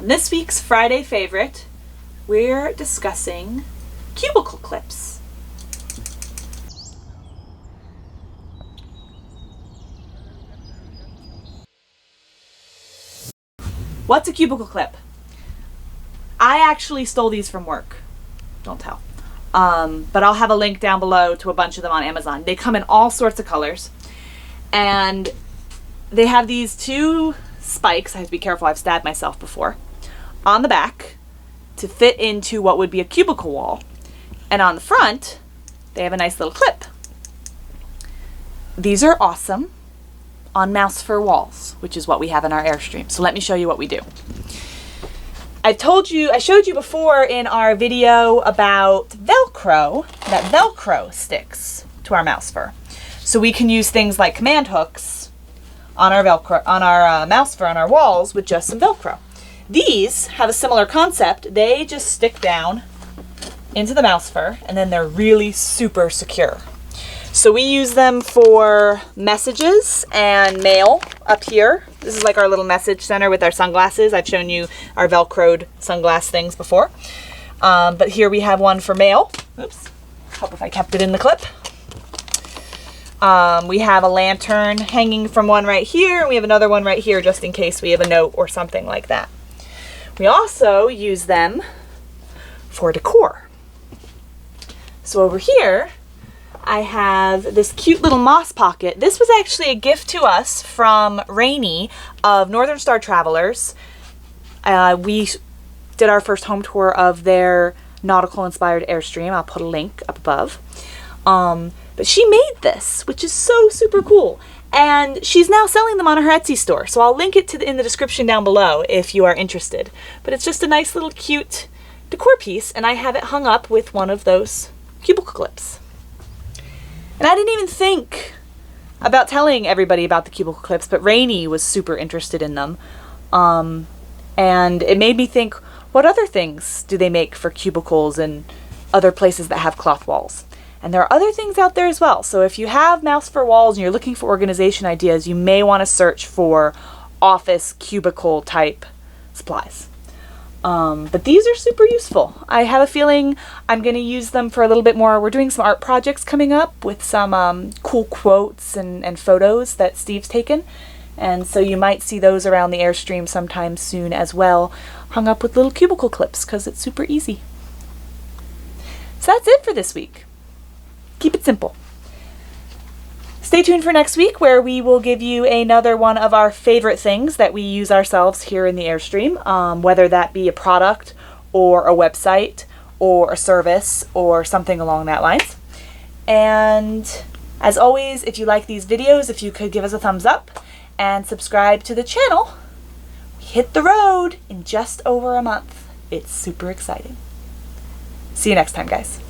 On this week's Friday favorite, we're discussing cubicle clips. What's a cubicle clip? I actually stole these from work. Don't tell. But I'll have a link down below to a bunch of them on Amazon. They come in all sorts of colors. And they have these two spikes, I have to be careful, I've stabbed myself before, on the back to fit into what would be a cubicle wall. And on the front, they have a nice little clip. These are awesome on mouse fur walls, which is what we have in our Airstream. So let me show you what we do. I showed you before in our video about Velcro, that Velcro sticks to our mouse fur. So we can use things like command hooks on our Velcro, on our mouse fur on our walls with just some Velcro. These have a similar concept. They just stick down into the mouse fur and then they're really super secure. So we use them for messages and mail up here. This is like our little message center with our sunglasses. I've shown you our Velcroed sunglass things before. But here we have one for mail. Oops, hope if I kept it in the clip. We have a lantern hanging from one right here. And we have another one right here just in case we have a note or something like that. We also use them for decor. So over here, I have this cute little moss pocket. This was actually a gift to us from Rainey of Northern Star Travelers. We did our first home tour of their nautical inspired Airstream. I'll put a link up above. But she made this, which is so super cool. And she's now selling them on her Etsy store. So I'll link it in the description down below if you are interested. But it's just a nice little cute decor piece. And I have it hung up with one of those cubicle clips. And I didn't even think about telling everybody about the cubicle clips, but Rainey was super interested in them. And it made me think, what other things do they make for cubicles and other places that have cloth walls? And there are other things out there as well. So if you have mouse fur walls and you're looking for organization ideas, you may want to search for office cubicle type supplies. But these are super useful. I have a feeling I'm going to use them for a little bit more. We're doing some art projects coming up with some cool quotes and photos that Steve's taken. And so you might see those around the Airstream sometime soon as well, hung up with little cubicle clips because it's super easy. So that's it for this week. Keep it simple. Stay tuned for next week where we will give you another one of our favorite things that we use ourselves here in the Airstream, whether that be a product or a website or a service or something along that lines. And as always, if you like these videos, if you could give us a thumbs up and subscribe to the channel. We hit the road in just over a month. It's super exciting. See you next time, guys.